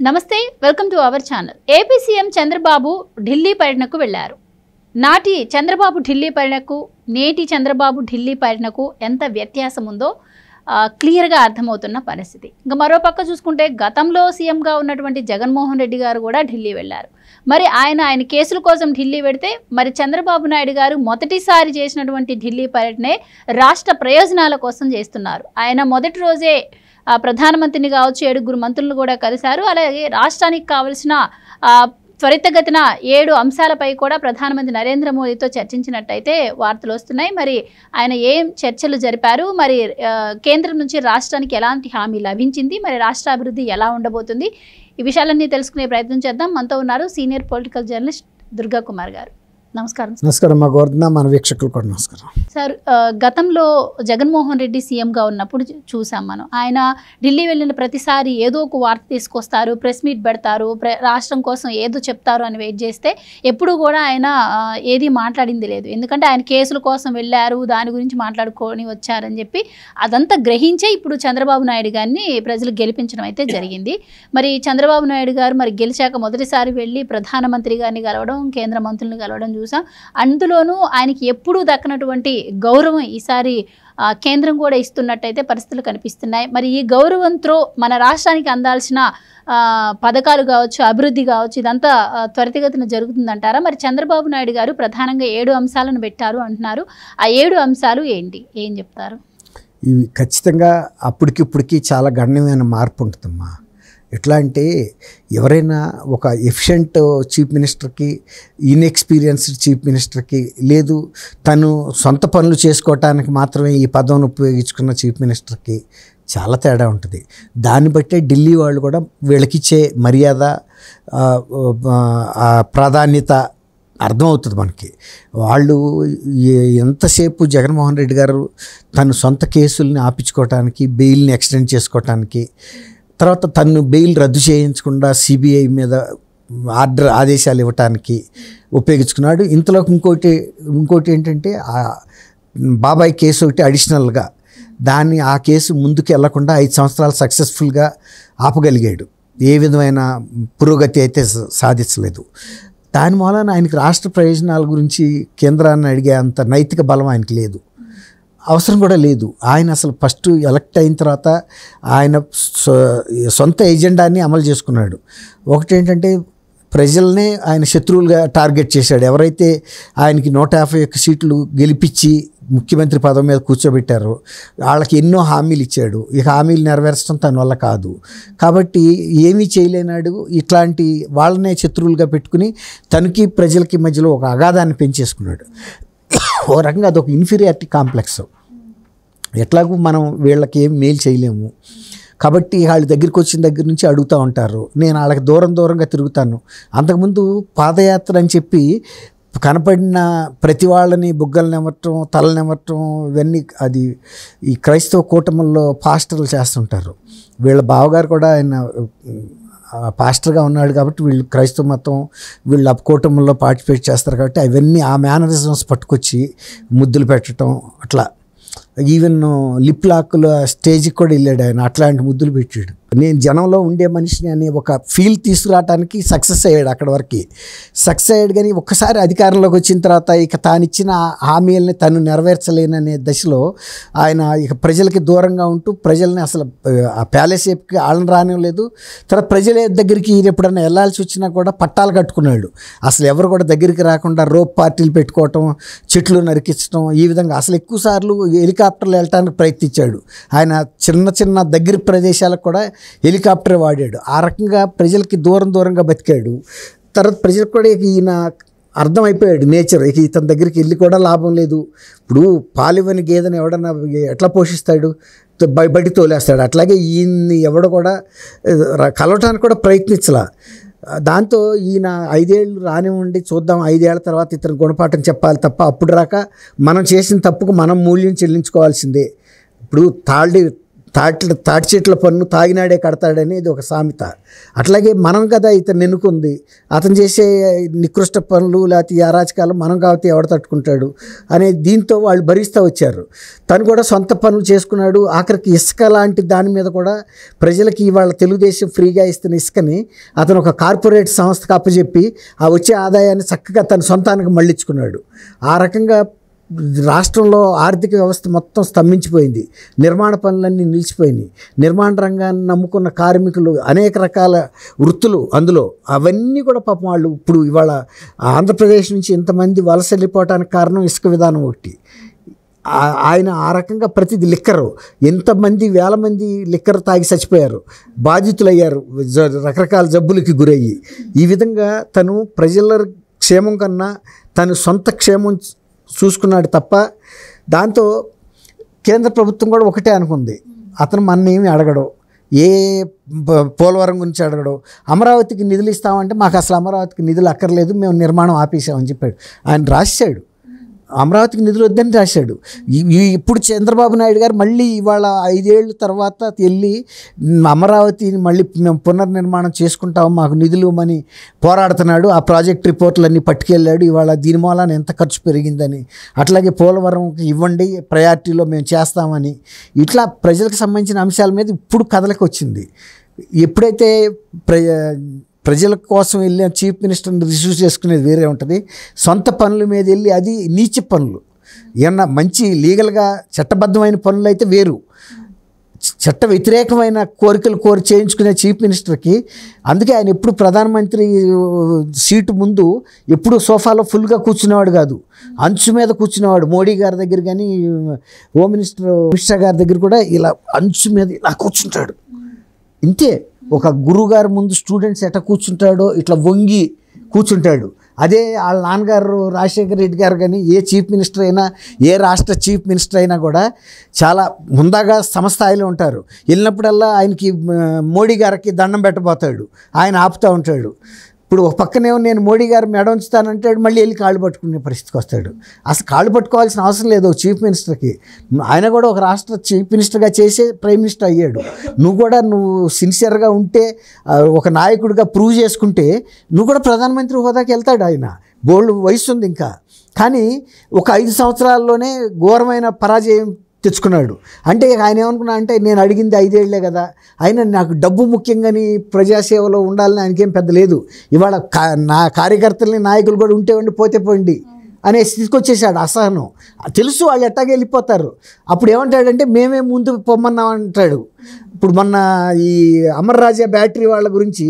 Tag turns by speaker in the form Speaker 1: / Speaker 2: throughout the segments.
Speaker 1: నమస్తే, welcome to our channel. AP CM Chandrababu Delhi పర్యటనకు వెళ్లారు. నాటి చంద్రబాబు ఢిల్లీ పర్యటనకు, నేటి చంద్రబాబు ఢిల్లీ పర్యటనకు ఎంత వ్యత్యాసం ఉందో క్లియర్గా అర్థమవుతున్న పరిస్థితి. ఇంకా మరోపక్క చూసుకుంటే గతంలో సీఎంగా ఉన్నటువంటి జగన్మోహన్ రెడ్డి గారు కూడా ఢిల్లీ వెళ్లారు. మరి ఆయన కేసుల కోసం ఢిల్లీ వెడితే, మరి చంద్రబాబు నాయుడు గారు మొదటిసారి చేసినటువంటి ఢిల్లీ పర్యటనే రాష్ట్ర ప్రయోజనాల కోసం చేస్తున్నారు. ఆయన మొదటి రోజే ప్రధానమంత్రిని కావచ్చు, 7 మంత్రులను కూడా కలిశారు. అలాగే రాష్ట్రానికి కావలసిన త్వరితగతిన 7 అంశాలపై కూడా ప్రధానమంత్రి నరేంద్ర మోదీతో చర్చించినట్టయితే వార్తలు వస్తున్నాయి. మరి ఆయన ఏం చర్చలు జరిపారు, మరి కేంద్రం నుంచి రాష్ట్రానికి ఎలాంటి హామీ లభించింది, మరి రాష్ట్ర అభివృద్ధి ఎలా ఉండబోతుంది, ఈ విషయాలన్నీ తెలుసుకునే ప్రయత్నం చేద్దాం. మనతో ఉన్నారు senior political journalist Durga Kumar గారు. నమస్కారం.
Speaker 2: నమస్కారం మా గోవర్ధన, మన వీక్షకులు కూడా నమస్కారం.
Speaker 1: సార్, గతంలో జగన్మోహన్ రెడ్డి సీఎంగా ఉన్నప్పుడు చూసాం మనం. ఆయన ఢిల్లీ వెళ్ళిన ప్రతిసారి ఏదో ఒక వార్త తీసుకొస్తారు, ప్రెస్ మీట్ పెడతారు, రాష్ట్రం కోసం ఏదో చెప్తారు అని వెయిట్ చేస్తే ఎప్పుడు కూడా ఆయన ఏది మాట్లాడింది లేదు. ఎందుకంటే ఆయన కేసుల కోసం వెళ్ళారు, దాని గురించి మాట్లాడుకొని వచ్చారని చెప్పి అదంతా గ్రహించే ఇప్పుడు చంద్రబాబు నాయుడు గారిని ప్రజలు గెలిపించడం అయితే జరిగింది. మరి చంద్రబాబు నాయుడు గారు మరి గెలిచాక మొదటిసారి వెళ్ళి ప్రధానమంత్రి గారిని కలవడం, కేంద్ర మంత్రులను కలవడం చూసాం. అందులోనూ ఆయనకి ఎప్పుడూ దక్కనటువంటి గౌరవం ఈసారి కేంద్రం కూడా ఇస్తున్నట్టయితే పరిస్థితులు కనిపిస్తున్నాయి. మరి ఈ గౌరవంతో మన రాష్ట్రానికి అందాల్సిన పథకాలు కావచ్చు, అభివృద్ధి కావచ్చు, ఇదంతా త్వరితగతిన జరుగుతుందంటారా? మరి చంద్రబాబు నాయుడు గారు ప్రధానంగా 7 అంశాలను పెట్టారు అంటున్నారు. ఆ 7 అంశాలు ఏంటి, ఏం చెప్తారు?
Speaker 2: ఇవి ఖచ్చితంగా అప్పటికిప్పటికీ చాలా గణనీయమైన మార్పు ఉంటుందమ్మా. ఎట్లా అంటే, ఎవరైనా ఒక ఎఫిషియెంట్ చీఫ్ మినిస్టర్కి, ఇన్ఎక్స్పీరియన్స్డ్ చీఫ్ మినిస్టర్కి, లేదు తను సొంత పనులు చేసుకోవటానికి మాత్రమే ఈ పదవిని ఉపయోగించుకున్న చీఫ్ మినిస్టర్కి చాలా తేడా ఉంటుంది. దాన్ని బట్టే ఢిల్లీ వాళ్ళు కూడా వీళ్ళకిచ్చే మర్యాద, ప్రాధాన్యత అర్థమవుతుంది మనకి. వాళ్ళు ఎంతసేపు జగన్మోహన్ రెడ్డి గారు తన సొంత కేసుల్ని ఆపించుకోవటానికి, బెయిల్ని ఎక్స్టెండ్ చేసుకోవటానికి, తర్వాత తను బెయిల్ రద్దు చేయించకుండా సిబిఐ మీద ఆదేశాలు ఇవ్వటానికి ఉపయోగించుకున్నాడు. ఇంతలోకి ఇంకోటి ఏంటంటే, బాబాయ్ కేసు ఒకటి అడిషనల్గా ఆ కేసు ముందుకు వెళ్లకుండా 5 సంవత్సరాలు సక్సెస్ఫుల్గా ఆపగలిగాడు. ఏ విధమైన పురోగతి అయితే సాధించలేదు. దాని మూలన ఆయనకి రాష్ట్ర ప్రయోజనాల గురించి కేంద్రాన్ని అడిగే అంత నైతిక బలం ఆయనకి లేదు, అవసరం కూడా లేదు. ఆయన అసలు ఫస్ట్ ఎలక్ట్ అయిన తర్వాత ఆయన సొంత ఎజెండాని అమలు చేసుకున్నాడు. ఒకటేంటంటే, ప్రజలనే ఆయన శత్రువులుగా టార్గెట్ చేశాడు. ఎవరైతే ఆయనకి 151 సీట్లు గెలిపించి ముఖ్యమంత్రి పదవి మీద కూర్చోబెట్టారో వాళ్ళకి ఎన్నో హామీలు ఇచ్చాడు. ఈ హామీలు నెరవేర్చడం తన వల్ల కాదు. కాబట్టి ఏమీ చేయలేనాడు. ఇట్లాంటి వాళ్ళనే శత్రువులుగా పెట్టుకుని తనకి ప్రజలకి మధ్యలో ఒక అగాధాన్ని పెంచేసుకున్నాడు. ఓ రకంగా అదొక ఇన్ఫీరియారిటీ కాంప్లెక్స్. ఎట్లాగూ మనం వీళ్ళకి ఏం మేలు చేయలేము కాబట్టి వాళ్ళ దగ్గరికి వచ్చిన దగ్గర నుంచి అడుగుతూ ఉంటారు. నేను వాళ్ళకి దూరంగా తిరుగుతాను. అంతకుముందు పాదయాత్ర అని చెప్పి కనపడిన ప్రతి వాళ్ళని బుగ్గలు నెమరటం, తల నెమరటం, ఇవన్నీ అది ఈ క్రైస్తవ కూటముల్లో పాస్టర్లు చేస్తుంటారు. వీళ్ళ బావగారు కూడా ఆయన పాస్టర్గా ఉన్నాడు కాబట్టి వీళ్ళు క్రైస్తవ మతం, వీళ్ళు కూటముల్లో పార్టిసిపేట్ చేస్తారు కాబట్టి అవన్నీ ఆ మేనరిజమ్స్ పట్టుకొచ్చి ముద్దులు పెట్టడం, అట్లా ఈవెన్ లిప్ లాక్ల స్టేజ్కి కూడా వెళ్ళాడు ఆయన. అట్లాంటి ముద్దులు పెట్టాడు. నేను జనంలో ఉండే మనిషిని అనే ఒక ఫీల్ తీసుకురావడానికి సక్సెస్ అయ్యాడు. అక్కడ వరకు సక్సెస్ అయ్యాడు. కానీ ఒక్కసారి అధికారంలోకి వచ్చిన తర్వాత ఇక తానిచ్చిన హామీలని తను నెరవేర్చలేననే దశలో ఆయన ఇక ప్రజలకి దూరంగా ఉంటూ ప్రజల్ని అసలు ఆ ప్యాలెస్ ఏపుకి వాళ్ళని రానివ్వలేదు. తర్వాత ప్రజల దగ్గరికి ఎప్పుడన్నా వెళ్ళాల్సి వచ్చినా కూడా పట్టాలు కట్టుకున్నాడు. అసలు ఎవరు కూడా దగ్గరికి రాకుండా రోప్ పార్టీలు పెట్టుకోవటం, చెట్లు నరికించడం, ఈ విధంగా అసలు ఎక్కువ సార్లు హెలికాప్టర్లు వెళ్ళటానికి ప్రయత్నించాడు. ఆయన చిన్న దగ్గర ప్రదేశాలకు కూడా హెలికాప్టర్ వాడాడు. ఆ రకంగా ప్రజలకి దూరంగా బతికాడు. తర్వాత ప్రజలకు కూడా ఈయన అర్థమైపోయాడు నేచర్. ఇక ఇతని దగ్గరికి వెళ్ళి కూడా లాభం లేదు. ఇప్పుడు పాలివని గేదెని ఎవడన్నా ఎట్లా పోషిస్తాడు? బయట తోలేస్తాడు. అట్లాగే ఈయన్ని ఎవడ కూడా కలవటానికి కూడా ప్రయత్నించలా. దాంతో ఈయన 5 ఏళ్ళు రానివ్వండి, చూద్దాం, 5 ఏళ్ల తర్వాత ఇతను గుణపాఠం చెప్పాలి తప్ప అప్పుడు రాక మనం చేసిన తప్పుకు మనం మూల్యం చెల్లించుకోవాల్సిందే. ఇప్పుడు తాటి చెట్ల పన్ను తాగినాడే కడతాడని ఇది ఒక సామెత. అట్లాగే మనం కదా ఇతను ఎన్నుకుంది, అతను చేసే నికృష్ట పనులు లేకపోతే అరాచకాలు మనం కాబట్టి ఎవడ తట్టుకుంటాడు అనే దీంతో వాళ్ళు భరిస్తూ వచ్చారు. తను కూడా సొంత పనులు చేసుకున్నాడు. ఆఖరికి ఇసుక లాంటి దాని మీద కూడా ప్రజలకి ఇవాళ తెలుగుదేశం ఫ్రీగా ఇస్తున్న ఇసుకని అతను ఒక కార్పొరేట్ సంస్థకు అప్పచెప్పి ఆ వచ్చే ఆదాయాన్ని చక్కగా తన సొంతానికి మళ్ళించుకున్నాడు. ఆ రకంగా రాష్ట్రంలో ఆర్థిక వ్యవస్థ మొత్తం స్తంభించిపోయింది. నిర్మాణ పనులన్నీ నిలిచిపోయినాయి. నిర్మాణ రంగాన్ని నమ్ముకున్న కార్మికులు అనేక రకాల వృత్తులు అందులో అవన్నీ కూడా పాపం వాళ్ళు ఇప్పుడు ఇవాళ ఆంధ్రప్రదేశ్ నుంచి ఇంతమంది వలస వెళ్ళిపోవడానికి కారణం ఇసుక విధానం ఒకటి. ఆయన ఆ రకంగా ప్రతిదీ లిక్కరు ఎంతమంది వేల మంది లిక్కర్ తాగి చచ్చిపోయారు, బాధితులయ్యారు, రకరకాల జబ్బులకి గురయ్యి. ఈ విధంగా తను ప్రజల క్షేమం కన్నా తను సొంత క్షేమం చూసుకున్నాడు తప్ప దాంతో కేంద్ర ప్రభుత్వం కూడా ఒకటే అనుకుంది, అతను మననేమి అడగడు, ఏ పోలవరం గురించి అడగడు, అమరావతికి నిధులు ఇస్తామంటే మాకు అసలు అమరావతికి నిధులు అక్కర్లేదు, మేము నిర్మాణం ఆపేసామని చెప్పాడు. ఆయన రాశాడు అమరావతికి నిధులు వద్దని రాశాడు. ఇప్పుడు చంద్రబాబు నాయుడు గారు మళ్ళీ ఇవాళ 5 ఏళ్ళ తర్వాత వెళ్ళి అమరావతిని మళ్ళీ మేము పునర్నిర్మాణం చేసుకుంటాము, మాకు నిధులు అని పోరాడుతున్నాడు. ఆ ప్రాజెక్ట్ రిపోర్టులన్నీ పట్టుకెళ్ళాడు. ఇవాళ దీని మూలాన ఎంత ఖర్చు పెరిగిందని, అట్లాగే పోలవరంకి ఇవ్వండి ప్రయారిటీలో మేము చేస్తామని, ఇట్లా ప్రజలకు సంబంధించిన అంశాల మీద ఇప్పుడు కథలకు వచ్చింది. ఎప్పుడైతే ప్రజల కోసం వెళ్ళి చీఫ్ మినిస్టర్ని రిసీవ్ చేసుకునేది వేరే ఉంటుంది. సొంత పనుల మీద వెళ్ళి అది నీచ పనులు, ఏమన్నా మంచి లీగల్గా చట్టబద్ధమైన పనులు అయితే వేరు, చట్ట వ్యతిరేకమైన కోరికలు చేయించుకునే చీఫ్ మినిస్టర్కి. అందుకే ఆయన ఎప్పుడు ప్రధానమంత్రి సీటు ముందు ఎప్పుడు సోఫాలో ఫుల్గా కూర్చునేవాడు కాదు, అంచు మీద కూర్చునేవాడు. మోడీ గారి దగ్గర కానీ హోమ్ మినిస్టర్ అమిత్ షా గారి దగ్గర కూడా ఇలా అంచు మీద ఇలా కూర్చుంటాడు. ఇంతే, ఒక గురువుగారు ముందు స్టూడెంట్స్ ఎట్లా కూర్చుంటాడో ఇట్లా వంగి కూర్చుంటాడు. అదే వాళ్ళ నాన్నగారు రాజశేఖర రెడ్డి గారు కానీ ఏ చీఫ్ మినిస్టర్ అయినా, ఏ రాష్ట్ర చీఫ్ మినిస్టర్ అయినా కూడా చాలా ముందాగా సమస్థాయిలో ఉంటారు. వెళ్ళినప్పుడల్లా ఆయనకి మోడీ గారికి దండం పెట్టబోతాడు, ఆయన ఆపుతూ ఉంటాడు. ఇప్పుడు ఒక పక్కనేమో నేను మోడీ గారు మెడ ఉంచుతానంటాడు, మళ్ళీ వెళ్ళి కాళ్ళు పట్టుకునే పరిస్థితికి వస్తాడు. అసలు కాళ్ళు పట్టుకోవాల్సిన అవసరం లేదు చీఫ్ మినిస్టర్కి. ఆయన కూడా ఒక రాష్ట్ర చీఫ్ మినిస్టర్గా చేసే ప్రైమ్ మినిస్టర్ అయ్యాడు. నువ్వు సిన్సియర్గా ఉంటే, ఒక నాయకుడిగా ప్రూవ్ చేసుకుంటే నువ్వు కూడా ప్రధానమంత్రి హోదాకి వెళ్తాడు. ఆయన బోల్డ్ వయసు ఉంది ఇంకా, కానీ ఒక 5 సంవత్సరాల్లోనే ఘోరమైన పరాజయం తెచ్చుకున్నాడు. అంటే ఆయన ఏమనుకున్నా అంటే నేను అడిగింది 5 ఏళ్లే కదా, అయినా నాకు డబ్బు ముఖ్యంగాని ప్రజాసేవలో ఉండాలని ఆయనకేం పెద్ద లేదు. ఇవాళ నా కార్యకర్తల్ని నాయకులు కూడా ఉంటే పోతే పోండి అనే స్థితికి వచ్చేసాడు. అసహనం తెలుసు, వాళ్ళు ఎట్టాగే వెళ్ళిపోతారు. అప్పుడు ఏమంటాడంటే మేమే ముందు పొమ్మన్నాం అంటాడు. ఇప్పుడు మొన్న ఈ అమర్ రాజా బ్యాటరీ వాళ్ళ గురించి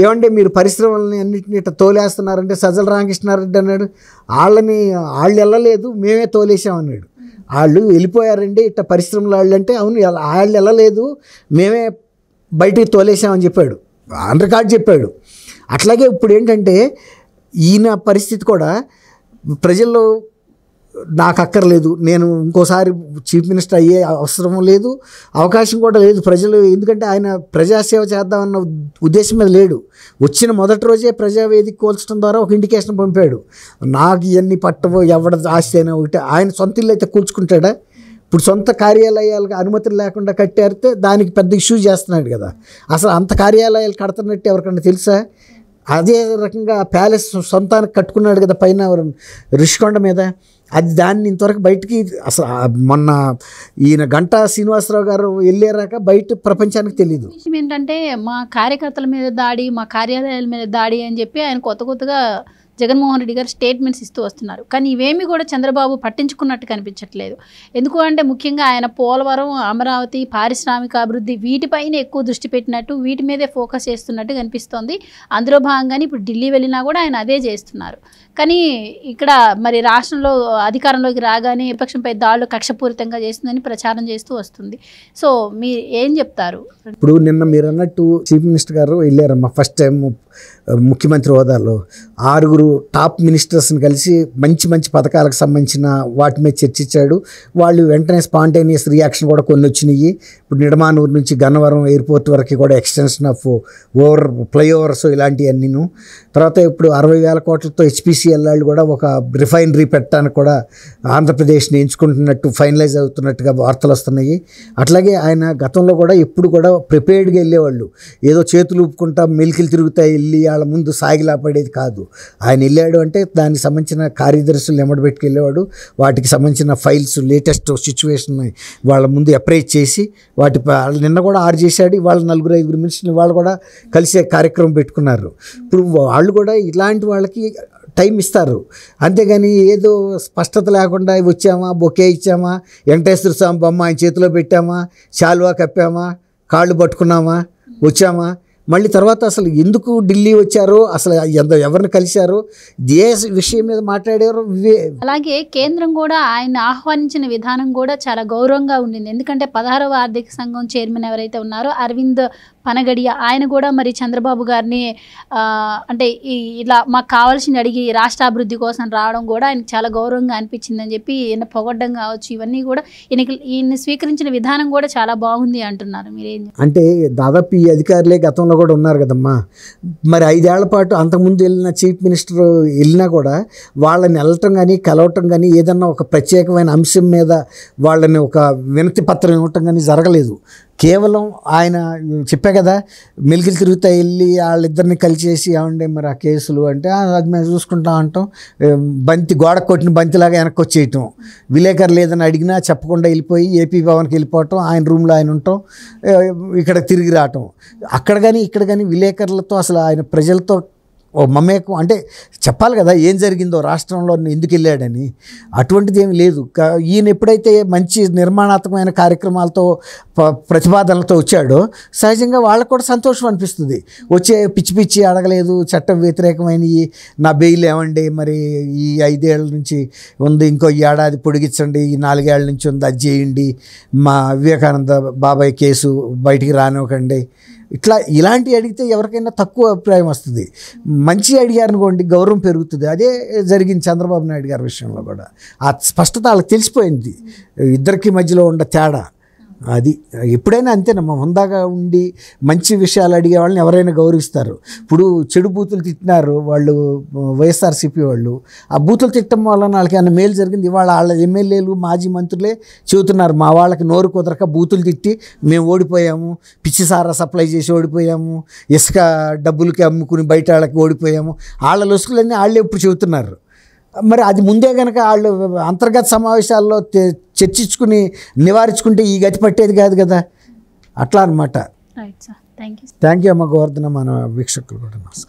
Speaker 2: ఏమంటే మీరు పరిశ్రమలని అన్నింటినీ ఇట్లా తోలేస్తున్నారంటే సజ్జల రామకృష్ణారెడ్డి అన్నాడు, వాళ్ళు వెళ్ళలేదు మేమే తోలేసామన్నాడు. వాళ్ళు వెళ్ళిపోయారండి ఇట్లా పరిశ్రమల వాళ్ళు అంటే, అవును వాళ్ళు వెళ్ళలేదు మేమే బయటికి తోలేసామని చెప్పాడు, ఆన్ రికార్డ్ చెప్పాడు. అట్లాగే ఇప్పుడు ఏంటంటే ఈయన పరిస్థితి కూడా ప్రజల్లో నాకు అక్కర్లేదు, నేను ఇంకోసారి చీఫ్ మినిస్టర్ అయ్యే అవసరం లేదు, అవకాశం కూడా లేదు ప్రజలు. ఎందుకంటే ఆయన ప్రజాసేవ చేద్దామన్న ఉద్దేశం మీద లేడు. వచ్చిన మొదటి రోజే ప్రజావేదిక కోల్చడం ద్వారా ఒక ఇండికేషన్ పంపాడు, నాకు ఇవన్నీ పట్టవు, ఎవడ ఆస్తి అయినా ఒకటే. ఆయన సొంత ఇల్లు అయితే కూల్చుకుంటాడా? ఇప్పుడు సొంత కార్యాలయాలకు అనుమతులు లేకుండా కట్టారితే దానికి పెద్ద ఇష్యూ చేస్తున్నాడు కదా. అసలు అంత కార్యాలయాలు కడుతున్నట్టు ఎవరికన్నా తెలుసా? అదే రకంగా ప్యాలెస్ సొంతానికి కట్టుకున్నాడు కదా పైన రిషికొండ మీద. దాన్ని ఇంతవరకు బయటికి అసలు మొన్న ఈయన గంటా శ్రీనివాసరావు గారు వెళ్ళారాక బయట ప్రపంచానికి తెలియదు.
Speaker 1: ఏంటంటే మా కార్యకర్తల మీద దాడి, మా కార్యాలయాల మీద దాడి అని చెప్పి ఆయన కొత్తగా జగన్మోహన్ రెడ్డి గారు స్టేట్మెంట్స్ ఇస్తూ వస్తున్నారు. కానీ ఇవేమీ కూడా చంద్రబాబు పట్టించుకున్నట్టు కనిపించట్లేదు. ఎందుకు అంటే ముఖ్యంగా ఆయన పోలవరం, అమరావతి, పారిశ్రామిక అభివృద్ధి వీటిపైన ఎక్కువ దృష్టి పెట్టినట్టు, వీటి మీదే ఫోకస్ చేస్తున్నట్టు కనిపిస్తోంది. అందులో భాగంగానే ఇప్పుడు ఢిల్లీ వెళ్ళినా కూడా ఆయన అదే చేస్తున్నారు. కానీ ఇక్కడ మరి రాష్ట్రంలో అధికారంలోకి రాగానే విపక్షంపై దాడులు కక్షపూరితంగా చేస్తుందని ప్రచారం చేస్తూ వస్తుంది. సో మీరు ఏం చెప్తారు?
Speaker 2: ఇప్పుడు నిన్న మీరు అన్నట్టు చీఫ్ మినిస్టర్ గారు వెళ్ళారమ్మా, ఫస్ట్ టైం ముఖ్యమంత్రి హోదాలో 6 టాప్ మినిస్టర్స్ని కలిసి మంచి మంచి పథకాలకు సంబంధించిన వాటి మీద చర్చించాడు. వాళ్ళు వెంటనే స్పాంటేనియస్ రియాక్షన్ కూడా కొన్ని వచ్చినాయి. ఇప్పుడు నిడమానూరు నుంచి గన్నవరం ఎయిర్పోర్ట్ వరకు కూడా ఎక్స్టెన్షన్ ఆఫ్ ఫ్లైఓవర్స్ ఇలాంటివన్నీను. తర్వాత ఇప్పుడు 60,000 కోట్లతో HPCL బీపీసీఎల్ వాళ్ళు కూడా ఒక రిఫైనరీ పెట్టడానికి కూడా ఆంధ్రప్రదేశ్ని ఎంచుకుంటున్నట్టు ఫైనలైజ్ అవుతున్నట్టుగా వార్తలు వస్తున్నాయి. అట్లాగే ఆయన గతంలో కూడా ఎప్పుడు కూడా ప్రిపేర్డ్గా వెళ్ళేవాళ్ళు, ఏదో చేతులు ఊపుకుంటా మెలికలు తిరుగుతాయి వెళ్ళి వాళ్ళ ముందు సాగిలా పడేది కాదు. ఆయన వెళ్ళాడు అంటే దానికి సంబంధించిన కార్యదర్శులు ఎమ్మడబెట్టుకు వెళ్ళేవాడు, వాటికి సంబంధించిన ఫైల్స్ లేటెస్ట్ సిచ్యువేషన్ వాళ్ళ ముందు అప్రైజ్ చేసి వాటి నిన్న కూడా ఆరు చేశాడు. వాళ్ళ 4-5 మినిస్టర్లు వాళ్ళు కూడా కలిసే కార్యక్రమం పెట్టుకున్నారు. ఇప్పుడు వాళ్ళు కూడా ఇలాంటి వాళ్ళకి టైం ఇస్తారు, అంతేగాని ఏదో స్పష్టత లేకుండా వచ్చామా, బొకే ఇచ్చామా, వెంకటేశ్వర స్వామి బొమ్మ ఆయన చేతిలో పెట్టామా, శాలువా కప్పామా, కాళ్ళు పట్టుకున్నామా, వచ్చామా, మళ్ళీ తర్వాత అసలు ఎందుకు ఢిల్లీ వచ్చారో, అసలు ఎవరిని కలిశారో, ఏ విషయం మీద మాట్లాడారో
Speaker 1: అలాగే కేంద్రం కూడా ఆయన ఆహ్వానించిన విధానం కూడా చాలా గౌరవంగా ఉండింది. ఎందుకంటే 16వ ఆర్థిక సంఘం చైర్మన్ ఎవరైతే ఉన్నారో అరవింద్ పనగడియ, ఆయన కూడా మరి చంద్రబాబు గారిని అంటే ఇలా మాకు కావాల్సింది అడిగి రాష్ట్ర అభివృద్ధి కోసం రావడం కూడా ఆయనకు చాలా గౌరవంగా అనిపించిందని చెప్పి ఈయన పొగడ్డం కావచ్చు, ఇవన్నీ కూడా ఈయన్ని స్వీకరించిన విధానం కూడా చాలా బాగుంది అంటున్నారు. మీరేం
Speaker 2: అంటే దాదాపు ఈ అధికారులే గతంలో కూడా ఉన్నారు కదమ్మా. మరి 5 ఏళ్ల పాటు అంతకుముందు వెళ్ళిన చీఫ్ మినిస్టర్ వెళ్ళినా కూడా వాళ్ళని వెళ్ళటం కానీ కలవటం కానీ ఏదన్నా ఒక ప్రత్యేకమైన అంశం మీద వాళ్ళని ఒక వినతి పత్రం ఇవ్వటం కానీ జరగలేదు. కేవలం ఆయన చెప్పా కదా, మెలికలు తిరుగుతా వెళ్ళి వాళ్ళిద్దరిని కలిసేసి ఏమంటే మరి ఆ కేసులు అంటే అది మేము చూసుకుంటాం అంటాం, గోడ కొట్టిన బంతిలాగా వెనక్కి వచ్చేయటం, విలేకరులు ఏదైనా అడిగినా చెప్పకుండా వెళ్ళిపోయి ఏపీ భవన్కి వెళ్ళిపోవటం, ఆయన రూమ్లో ఆయన ఉండటం, ఇక్కడ తిరిగి రావటం. అక్కడ కానీ ఇక్కడ కానీ విలేకరులతో అసలు ఆయన ప్రజలతో మమేకం అంటే చెప్పాలి కదా ఏం జరిగిందో రాష్ట్రంలో ఎందుకు వెళ్ళాడని, అటువంటిది ఏమి లేదు. ఈయన ఎప్పుడైతే మంచి నిర్మాణాత్మకమైన కార్యక్రమాలతో ప్రతిపాదనలతో వచ్చాడో సహజంగా వాళ్ళకు కూడా సంతోషం అనిపిస్తుంది. వచ్చే పిచ్చి పిచ్చి అడగలేదు, చట్టం వ్యతిరేకమైనవి, నా బెయిల్ ఏమండి మరి ఈ 5 ఏళ్ల నుంచి ఉంది, ఇంకో ఏడాది పొడిగించండి, ఈ 4 ఏళ్ల నుంచి ఉంది, అది చేయండి, మా వివేకానంద బాబాయ్ కేసు బయటికి రానివ్వకండి, ఇలాంటివి అడిగితే ఎవరికైనా తక్కువ అభిప్రాయం వస్తుంది. మంచి అడిగారనుకోండి గౌరవం పెరుగుతుంది. అదే జరిగింది చంద్రబాబు నాయుడు గారి విషయంలో కూడా. ఆ స్పష్టత వాళ్ళకి తెలిసిపోయింది, ఇద్దరికి మధ్యలో ఉన్న తేడా. అది ఎప్పుడైనా అంతేనమ్మా, హుందాగా ఉండి మంచి విషయాలు అడిగే వాళ్ళని ఎవరైనా గౌరవిస్తారు. ఇప్పుడు చెడు బూతులు తిట్టినారు వాళ్ళు వైఎస్ఆర్సీపీ వాళ్ళు, ఆ బూతులు తిట్టడం వల్ల వాళ్ళకి ఏమైనా మేలు జరిగింది? ఇవాళ వాళ్ళ ఎమ్మెల్యేలు మాజీ మంత్రులే చెబుతున్నారు, మా వాళ్ళకి నోరు కుదరక బూతులు తిట్టి మేము ఓడిపోయాము, పిచ్చి సారా సప్లై చేసి ఓడిపోయాము, ఇసుక డబ్బులకి అమ్ముకుని బయట వాళ్ళకి ఓడిపోయాము, వాళ్ళ లొసుకులన్నీ వాళ్ళే ఇప్పుడు చెబుతున్నారు. మరి అది ముందే కనుక వాళ్ళు అంతర్గత సమావేశాల్లో చర్చించుకుని నివారించుకుంటే ఈ గతి పట్టేది కాదు కదా. అట్లా అనమాట.
Speaker 1: థ్యాంక్ యూ
Speaker 2: అమ్మ గోవర్ధన, మన వీక్షకులు కూడా నమస్కారం.